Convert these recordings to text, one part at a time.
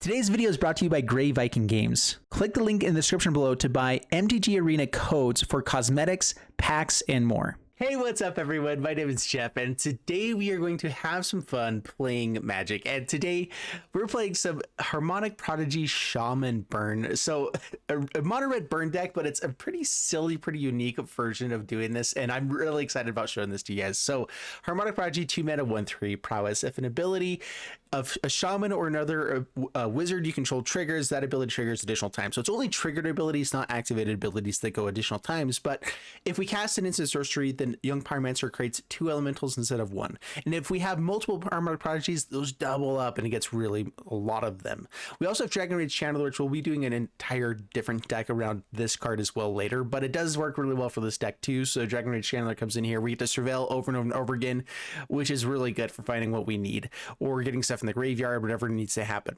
Today's video is brought to you by Grey Viking Games. Click the link in the description below to buy MTG Arena codes for cosmetics, packs, and more. Hey, what's up everyone? My name is Jeff, and today we are going to have some fun playing Magic. And today we're playing some Harmonic Prodigy Shaman burn. So a mono red burn deck, but it's a pretty silly, pretty unique version of doing this. And I'm really excited about showing this to you guys. So Harmonic Prodigy, 2 mana, 1/3 prowess. If an ability of a shaman or another wizard you control triggers, that ability triggers additional times. So it's only triggered abilities, not activated abilities that go additional times. But if we cast an instant sorcery, then Young Pyromancer creates 2 elementals instead of 1. And if we have multiple Harmonic Prodigies, those double up and it gets really a lot of them. We also have Dragon Rage Channeler, which we'll be doing an entire different deck around this card as well later, but it does work really well for this deck too. So Dragon Rage Channeler comes in here. We get to surveil over and over and over again, which is really good for finding what we need or getting stuff in the graveyard, whatever needs to happen.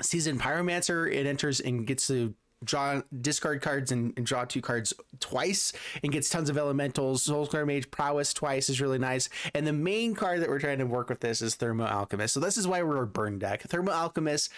Seasoned Pyromancer, it enters and gets to draw, discard cards and draw 2 cards twice and gets tons of elementals. Soul-Scar Mage prowess twice is really nice. And the main card that we're trying to work with this is Thermo-Alchemist. So this is why we're a burn deck. Thermo-Alchemist,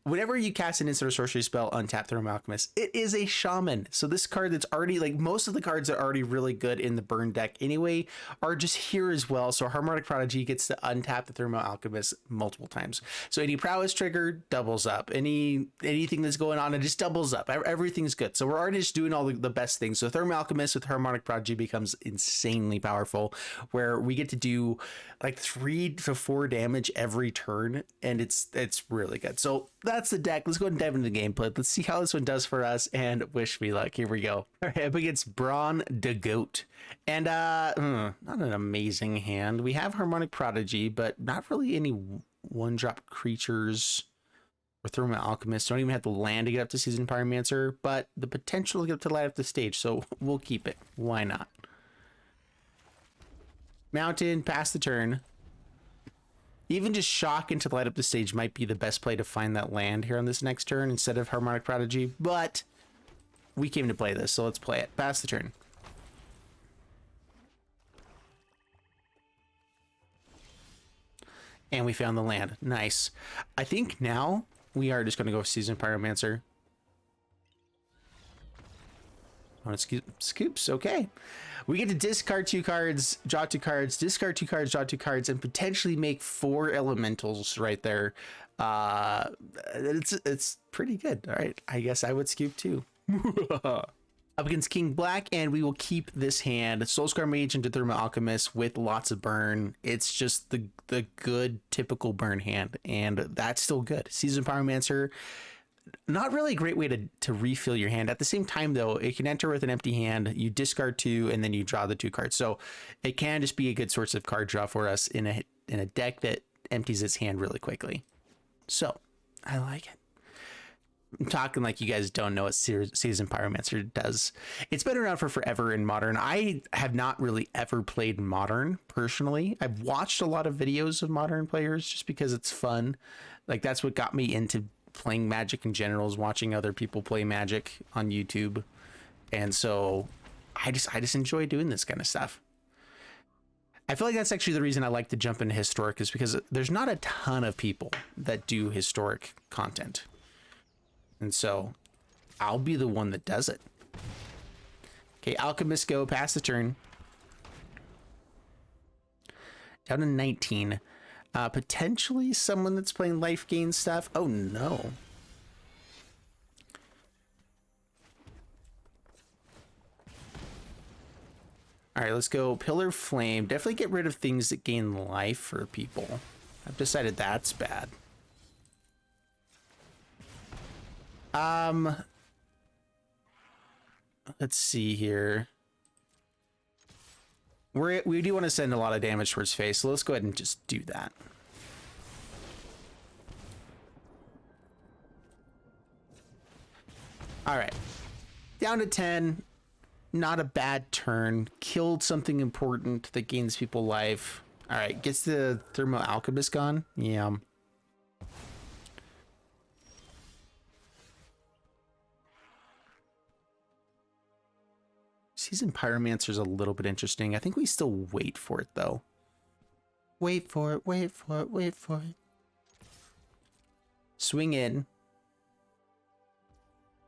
whenever you cast an instant or sorcery spell, untap Thermo-Alchemist, it is a shaman. So this card that's already, like most of the cards that are already really good in the burn deck anyway are just here as well. So Harmonic Prodigy gets to untap the Thermo-Alchemist multiple times. So any prowess trigger doubles up. Anything that's going on, it just doubles up. Everything's good. So we're already just doing all the best things. So Thermo-Alchemist with Harmonic Prodigy becomes insanely powerful, where we get to do like 3 to 4 damage every turn, and it's really good. So that's the deck. Let's go ahead and dive into the gameplay. Let's see how this one does for us, and wish me luck. Here we go. All right, up against Braun the Goat, and not an amazing hand. We have Harmonic Prodigy, but not really any 1-drop creatures. Or Thermo-Alchemist. Don't even have the land to get up to Seasoned Pyromancer, but the potential to get up to light up the stage, so we'll keep it. Why not? Mountain, pass the turn. Even just shock into light up the stage might be the best play to find that land here on this next turn instead of Harmonic Prodigy, but we came to play this, so let's play it. Pass the turn. And we found the land. Nice. I think now we are just going to go Seasoned Pyromancer. On scoops. Okay. We get to discard 2 cards, draw 2 cards, discard 2 cards, draw 2 cards, and potentially make 4 elementals right there. It's pretty good. All right. I guess I would scoop too. Up against King Black, and we will keep this hand. Soul-Scar Mage into Thermo-Alchemist with lots of burn. It's just the good typical burn hand, and that's still good. Seasoned Pyromancer, not really a great way to refill your hand. At the same time though, it can enter with an empty hand. You discard 2 and then you draw the 2 cards. So it can just be a good source of card draw for us in a deck that empties its hand really quickly. So I like it. I'm talking like you guys don't know what Seasoned Pyromancer does. It's been around for forever in Modern. I have not really ever played Modern personally. I've watched a lot of videos of Modern players just because it's fun. Like that's what got me into playing Magic in general, is watching other people play Magic on YouTube. And so I just enjoy doing this kind of stuff. I feel like that's actually the reason I like to jump into Historic, is because there's not a ton of people that do Historic content. And so I'll be the one that does it. Okay, Alchemist go, pass the turn. Down to 19. Potentially someone that's playing life gain stuff. Oh no. All right, let's go Pillar Flame. Definitely get rid of things that gain life for people. I've decided that's bad. Let's see here. We do want to send a lot of damage towards face, so let's go ahead and just do that. All right, down to 10. Not a bad turn. Killed something important that gains people life. All right, gets the Thermo-Alchemist gone. Yeah. Seasoned Pyromancer is a little bit interesting. I think we still wait for it though. Wait for it, wait for it, wait for it. Swing in.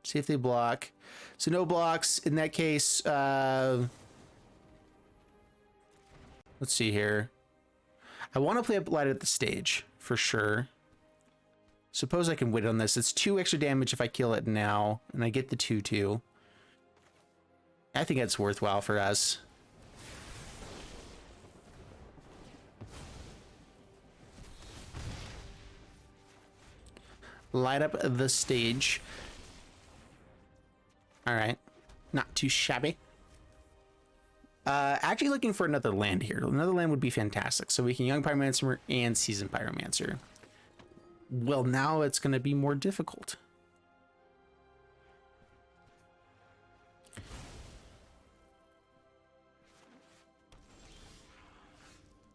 See if they block. So no blocks. In that case, let's see here. I want to play up light at the stage for sure. Suppose I can wait on this. It's 2 extra damage if I kill it now, and I get the 2/2. I think that's worthwhile for us. Light up the stage. All right, not too shabby. Actually looking for another land here. Another land would be fantastic. So we can Young Pyromancer and Seasoned Pyromancer. Well, now it's going to be more difficult.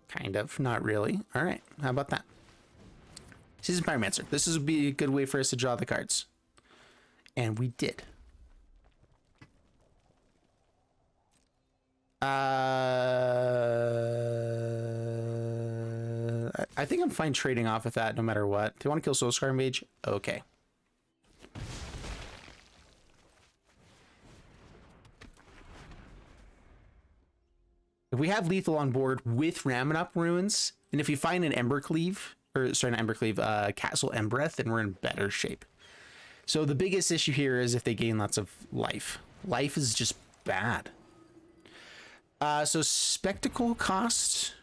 Kind of, not really. All right, how about that? Seasoned Pyromancer. This would be a good way for us to draw the cards. And we did. I think I'm fine trading off with that no matter what. Do you want to kill Soul-Scar Mage? Okay. If we have lethal on board with Ramunap Ruins, and if we find an Embercleave, or sorry, not Embercleave, Castle Embereth, then we're in better shape. So the biggest issue here is if they gain lots of life. Life is just bad. So Spectacle cost,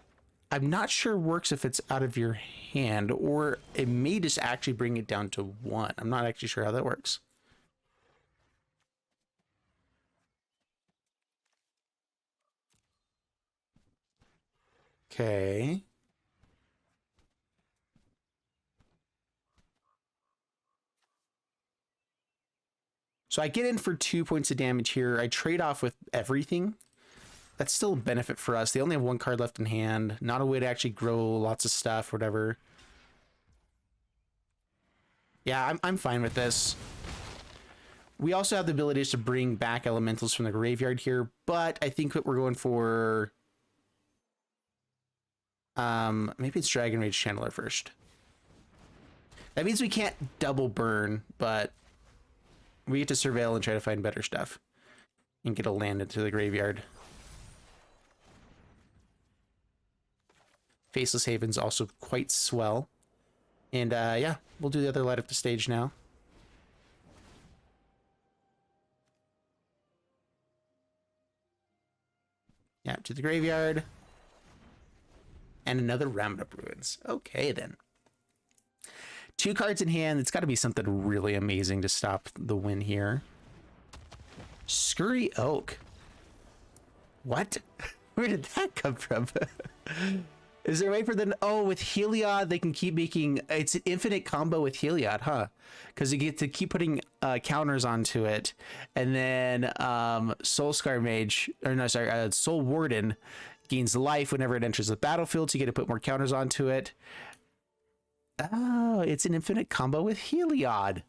I'm not sure works if it's out of your hand, or it may just actually bring it down to 1. I'm not actually sure how that works. Okay. So I get in for 2 points of damage here. I trade off with everything. That's still a benefit for us. They only have 1 card left in hand. Not a way to actually grow lots of stuff, whatever. Yeah, I'm fine with this. We also have the ability to bring back elementals from the graveyard here, but I think what we're going for... maybe it's Dragon Rage Channeler first. That means we can't double burn, but we get to surveil and try to find better stuff and get a land into the graveyard. Faceless Haven's also quite swell. And yeah, we'll do the other light up the stage now. Yeah, to the graveyard. And another Ramunap Ruins. Okay, then. 2 cards in hand. It's got to be something really amazing to stop the win here. Scurry Oak. What? Where did that come from? Is there a way for them? Oh, with Heliod, they can keep making... It's an infinite combo with Heliod, huh? Because you get to keep putting counters onto it. And then Soul-Scar Mage... Or no, sorry, Soul Warden gains life whenever it enters the battlefield. So you get to put more counters onto it. Oh, it's an infinite combo with Heliod.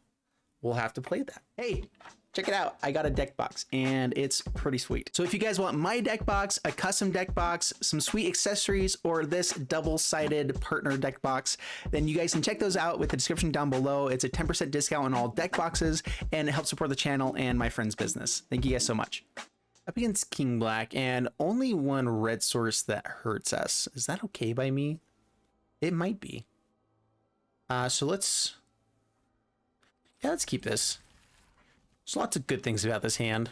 We'll have to play that. Hey, check it out. I got a deck box and it's pretty sweet. So if you guys want my deck box, a custom deck box, some sweet accessories, or this double-sided partner deck box, then you guys can check those out with the description down below. It's a 10% discount on all deck boxes and it helps support the channel and my friend's business. Thank you guys so much. Up against King Black and only 1 red source that hurts us. Is that okay by me? It might be. So let's keep this. There's lots of good things about this hand.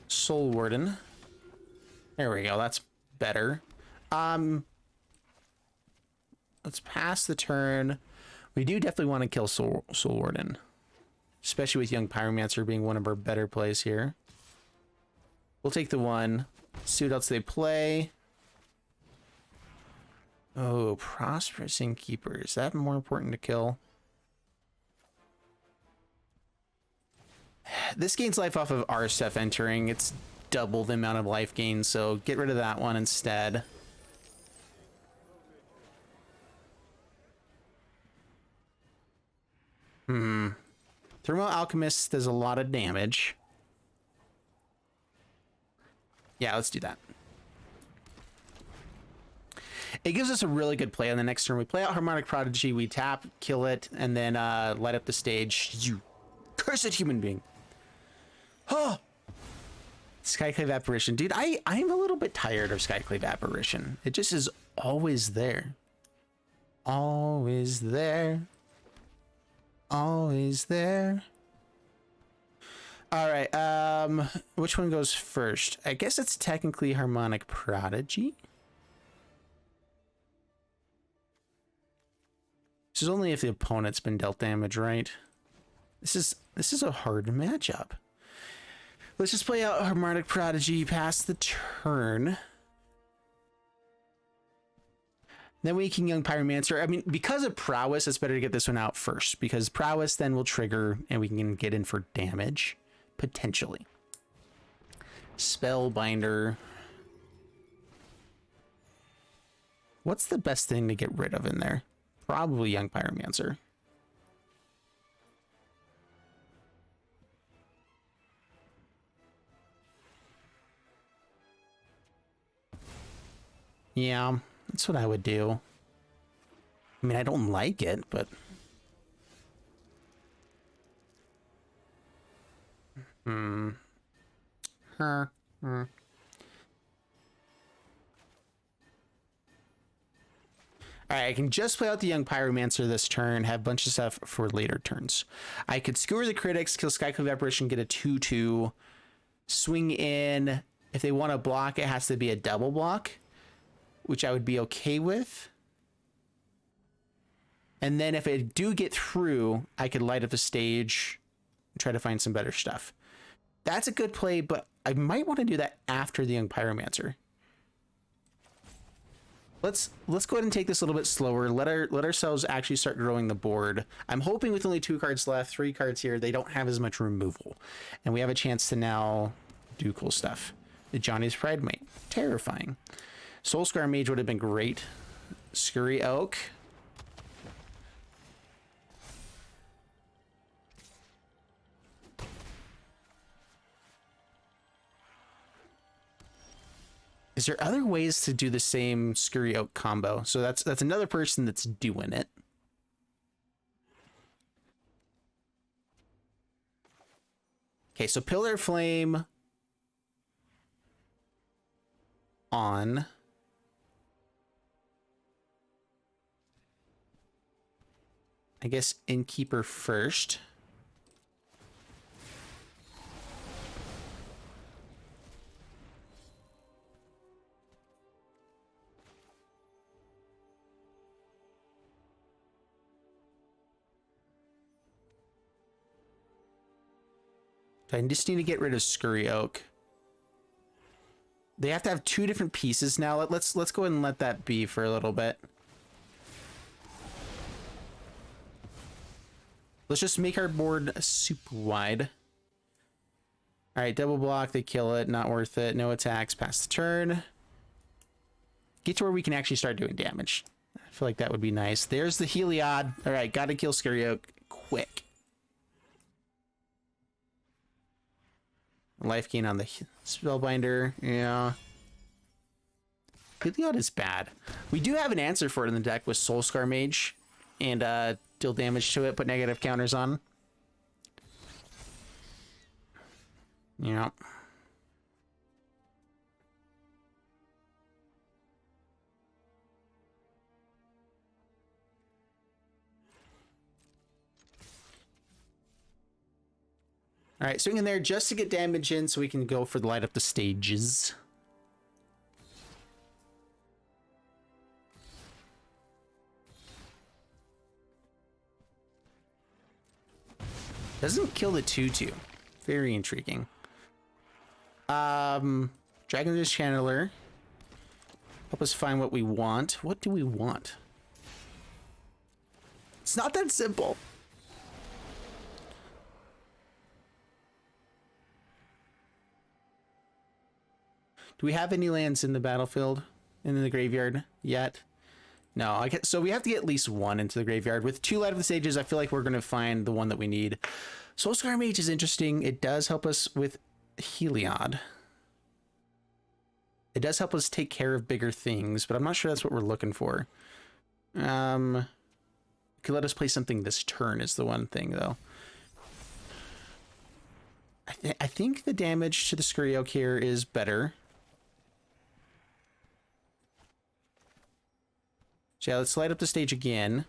Soul Warden. There we go. That's better. Let's pass the turn. We do definitely want to kill Soul Warden, especially with Young Pyromancer being one of our better plays here. We'll take the 1. See what else they play. Oh, Prosperous Innkeeper. Is that more important to kill? This gains life off of our stuff entering. It's double the amount of life gain, so get rid of that one instead. Thermo-Alchemist does a lot of damage. Yeah, let's do that. It gives us a really good play on the next turn. We play out Harmonic Prodigy, we tap, kill it, and then light up the stage. You cursed human being. Oh! Skyclave Apparition. Dude, I'm a little bit tired of Skyclave Apparition. It just is always there. Always there. Always there. All right, which one goes first? I guess it's technically Harmonic Prodigy. This is only if the opponent's been dealt damage, right? This is a hard matchup. Let's just play out Harmonic Prodigy past the turn. Then we can Young Pyromancer. I mean, because of Prowess, it's better to get this one out first, because Prowess then will trigger and we can get in for damage, potentially. Spellbinder. What's the best thing to get rid of in there? Probably Young Pyromancer. Yeah, that's what I would do. I mean, I don't like it, but... All right, I can just play out the Young Pyromancer this turn, have a bunch of stuff for later turns. I could Skewer the Critics, kill Skyclave Apparition, get a 2/2, swing in. If they want to block, it has to be a double block, which I would be okay with. And then if I do get through, I could light up the stage and try to find some better stuff. That's a good play, but I might want to do that after the Young Pyromancer. Let's go ahead and take this a little bit slower. Let ourselves actually start growing the board. I'm hoping with only 2 cards left, 3 cards here, they don't have as much removal. And we have a chance to now do cool stuff. The Johnny's Pride Mate. Terrifying. Soul-Scar Mage would have been great. Scurry Oak. Is there other ways to do the same Scurry Oak combo? So that's another person that's doing it. Okay, so Pillar Flame on. I guess Innkeeper first. I just need to get rid of Scurry Oak. They have to have 2 different pieces now. Let's go ahead and let that be for a little bit. Let's just make our board super wide. All right, double block, they kill it, not worth it. No attacks, pass the turn. Get to where we can actually start doing damage. I feel like that would be nice. There's the Heliod. All right, gotta kill Scurry Oak quick. Life gain on the Spellbinder, yeah. Heliod is bad. We do have an answer for it in the deck with Soul-Scar Mage. And deal damage to it, put negative counters on. Yeah. All right, swing in there just to get damage in so we can go for the light up the stages. Doesn't kill the 2/2. Very intriguing. Dragon's Channeler. Help us find what we want. What do we want? It's not that simple. Do we have any lands in the battlefield? In the graveyard yet? No, so we have to get at least 1 into the graveyard. With 2 light of the stages, I feel like we're going to find the one that we need. Soul-Scar Mage is interesting. It does help us with Heliod. It does help us take care of bigger things, but I'm not sure that's what we're looking for. Could let us play something this turn is the one thing, though. I think the damage to the Skewer Yoke here is better. So yeah, let's light up the stage again.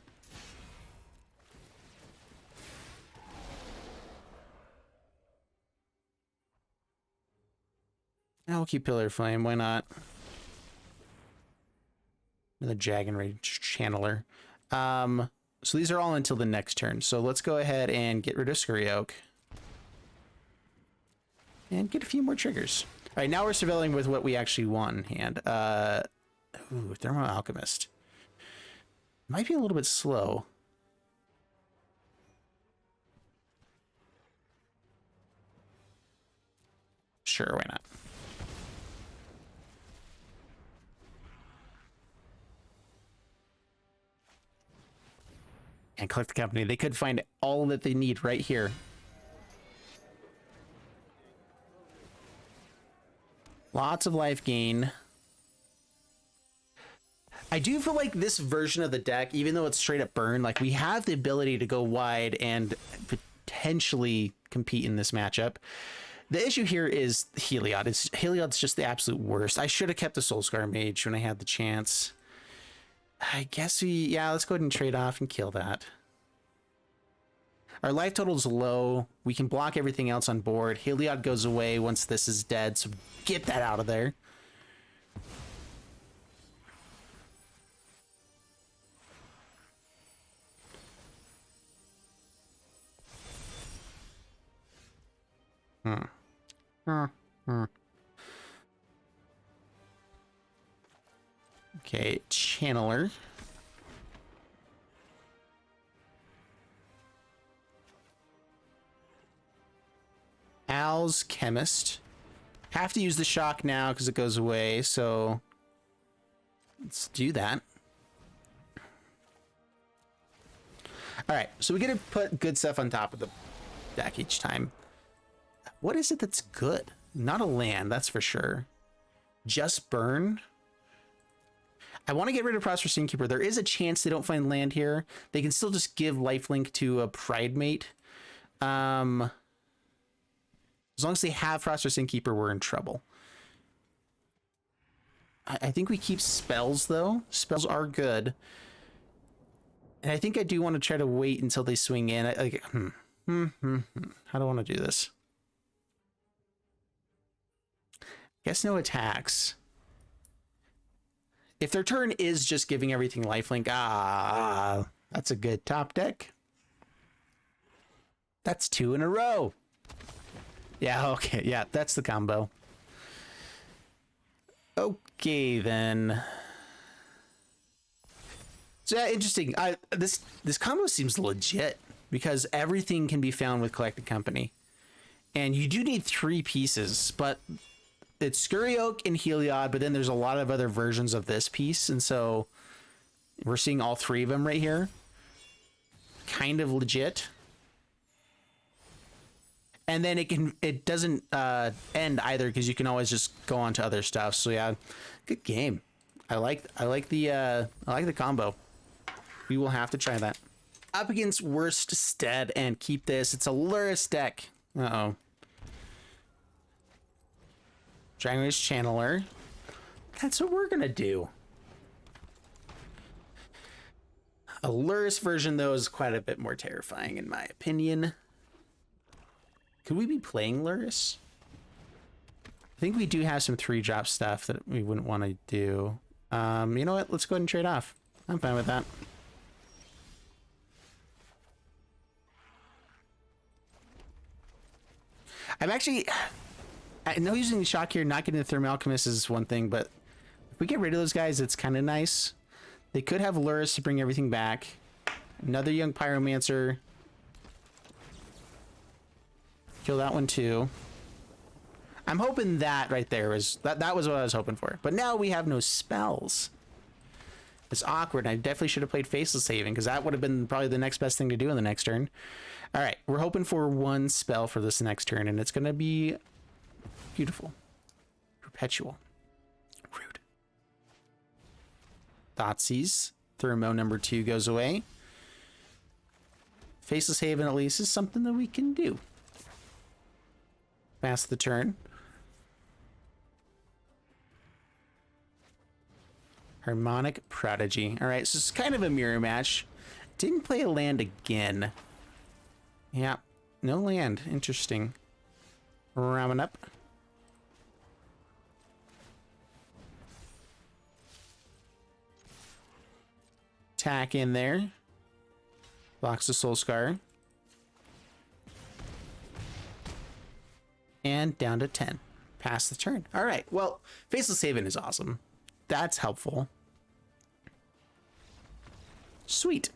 I'll keep Pillar of Flame, why not? Another Dragon Rage Channeler. So these are all until the next turn. So let's go ahead and get rid of Skewer Yoke. And get a few more triggers. All right, now we're surveilling with what we actually want in hand. Ooh, Thermo-Alchemist. Might be a little bit slow. Sure, why not? And collect the company. They could find all that they need right here. Lots of life gain. I do feel like this version of the deck, even though it's straight up burn, like we have the ability to go wide and potentially compete in this matchup. The issue here is Heliod. Heliod's just the absolute worst. I should have kept the Soul-Scar Mage when I had the chance. I guess let's go ahead and trade off and kill that. Our life total is low. We can block everything else on board. Heliod goes away once this is dead, so get that out of there. Okay, Channeler. Al's Chemist. Have to use the shock now because it goes away, so let's do that. All right, so we get to put good stuff on top of the deck each time. What is it that's good? Not a land, that's for sure. Just burn. I want to get rid of Prosperous Innkeeper. There is a chance they don't find land here. They can still just give lifelink to a Pride Mate. As long as they have Prosperous Innkeeper, we're in trouble. I think we keep spells, though. Spells are good. And I think I do want to try to wait until they swing in. How do I want to do this? Guess no attacks. If their turn is just giving everything lifelink, that's a good top deck. That's 2 in a row. Yeah, okay, yeah, that's the combo. Okay, then. So yeah, interesting. This combo seems legit because everything can be found with Collected Company. And you do need 3 pieces, but it's Skewer Yoke and Heliod, but then there's a lot of other versions of this piece, and so we're seeing all 3 of them right here. Kind of legit. And then it doesn't end either because you can always just go on to other stuff. So yeah, good game. I like the combo. We will have to try that. Up against Worst Stead and keep this. It's a Lurrus deck. Uh-oh. Dragon Rage Channeler. That's what we're gonna do. A Lurrus version, though, is quite a bit more terrifying in my opinion. Could we be playing Lurrus? I think we do have some 3-drop stuff that we wouldn't want to do. You know what? Let's go ahead and trade off. I'm fine with that. I know using the shock here, not getting the Thermo-Alchemist is one thing, but if we get rid of those guys, it's kind of nice. They could have Lurrus to bring everything back. Another Young Pyromancer. Kill that one too. I'm hoping that right there was that was what I was hoping for. But now we have no spells. It's awkward. I definitely should have played Faceless Haven because that would have been probably the next best thing to do in the next turn. All right, we're hoping for 1 spell for this next turn, and it's going to be beautiful. Perpetual. Thoughtseize. Thermo number 2 goes away. Faceless Haven at least is something that we can do. Pass the turn. Harmonic Prodigy. All right, so it's kind of a mirror match. Didn't play a land again. Yeah, no land. Interesting. Ramunap. Attack in there. Blocks the Soul-Scar. And down to 10. Pass the turn. All right, well, Faceless Haven is awesome. That's helpful. Sweet.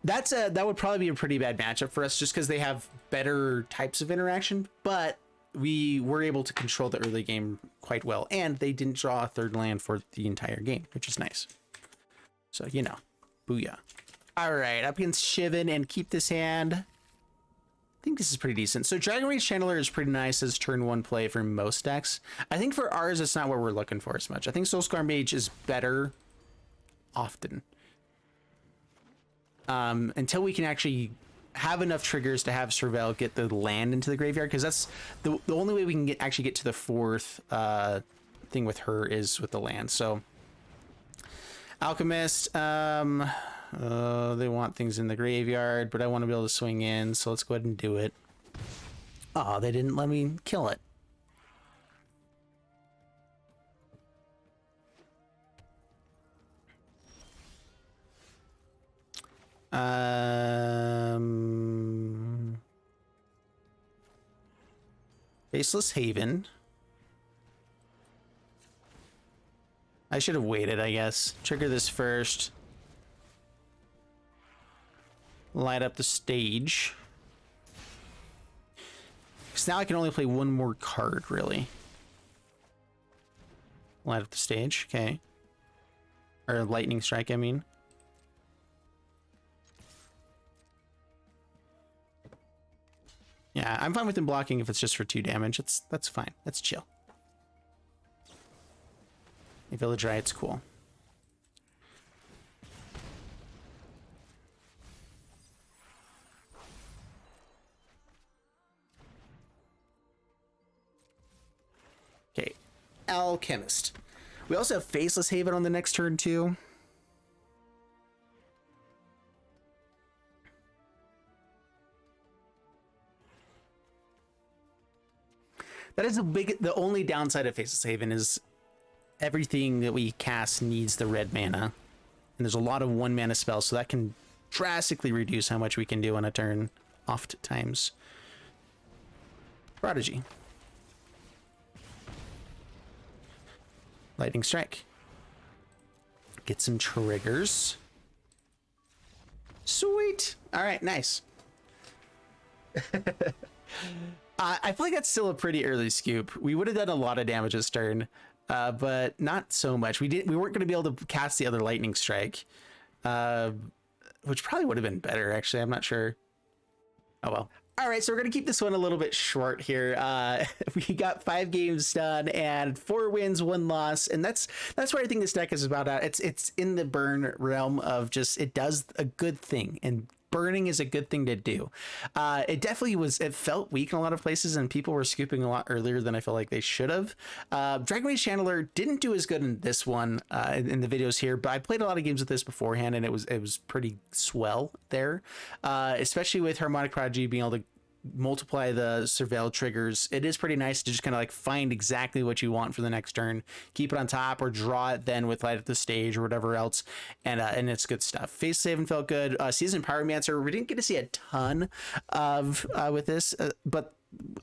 That would probably be a pretty bad matchup for us just because they have better types of interaction, but we were able to control the early game quite well, and they didn't draw a third land for the entire game, which is nice. So, you know, booyah. All right, up against Shivan and keep this hand. I think this is pretty decent. So Dragon Rage Channeler is pretty nice as turn 1 play for most decks. I think for ours, it's not what we're looking for as much. I think Soul-Scar Mage is better often. Until we can actually have enough triggers to have Surveil get the land into the graveyard, because that's the only way we can actually get to the 4th thing with her is with the land. So Alchemist, they want things in the graveyard, but I want to be able to swing in, so let's go ahead and do it. Oh, they didn't let me kill it. Faceless Haven. I should have waited, I guess. Trigger this first. Light up the stage. Because now I can only play one more card, really. Light up the stage, okay. Or lightning strike, I mean. Yeah, I'm fine with him blocking if it's just for 2 damage. That's fine. That's chill. A Village Riot's cool. Okay, Alchemist. We also have Faceless Haven on the next turn too. That is the only downside of Faceless Haven is everything that we cast needs the red mana. And there's a lot of 1 mana spells, so that can drastically reduce how much we can do on a turn, oftentimes. Prodigy. Lightning Strike. Get some triggers. Sweet. All right, nice. I feel like that's still a pretty early scoop. We would have done a lot of damage this turn, but not so much. We weren't going to be able to cast the other Lightning Strike, which probably would have been better, actually. I'm not sure. Oh, well. All right, so we're going to keep this one a little bit short here. We got 5 games done and 4 wins, 1 loss. And that's what I think this deck is about. It's in the burn realm of just, it does a good thing, and burning is a good thing to do. It definitely was, it felt weak in a lot of places, and people were scooping a lot earlier than I felt like they should have. Dragon Rage Channeler didn't do as good in this one in the videos here, but I played a lot of games with this beforehand, and it was pretty swell there, especially with Harmonic Prodigy being able to multiply the Surveil triggers. It is pretty nice to just kind of like find exactly what you want for the next turn, keep it on top, or draw it then with Light at the Stage or whatever else, and it's good stuff. Faceless Haven felt good. Seasoned Pyromancer, we didn't get to see a ton of with this, but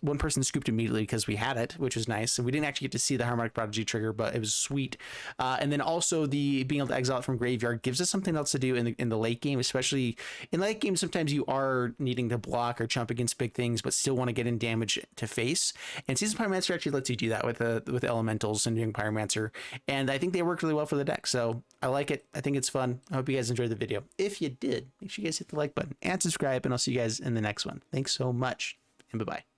one person scooped immediately because we had it, which was nice. So we didn't actually get to see the Harmonic Prodigy trigger, but it was sweet. And then also the being able to exile it from graveyard gives us something else to do in the late game, especially in late game. Sometimes you are needing to block or jump against big things, but still want to get in damage to face. And Seasoned Pyromancer actually lets you do that with elementals and Young Pyromancer. And I think they work really well for the deck. So I like it. I think it's fun. I hope you guys enjoyed the video. If you did, make sure you guys hit the like button and subscribe, and I'll see you guys in the next one. Thanks so much, and bye-bye.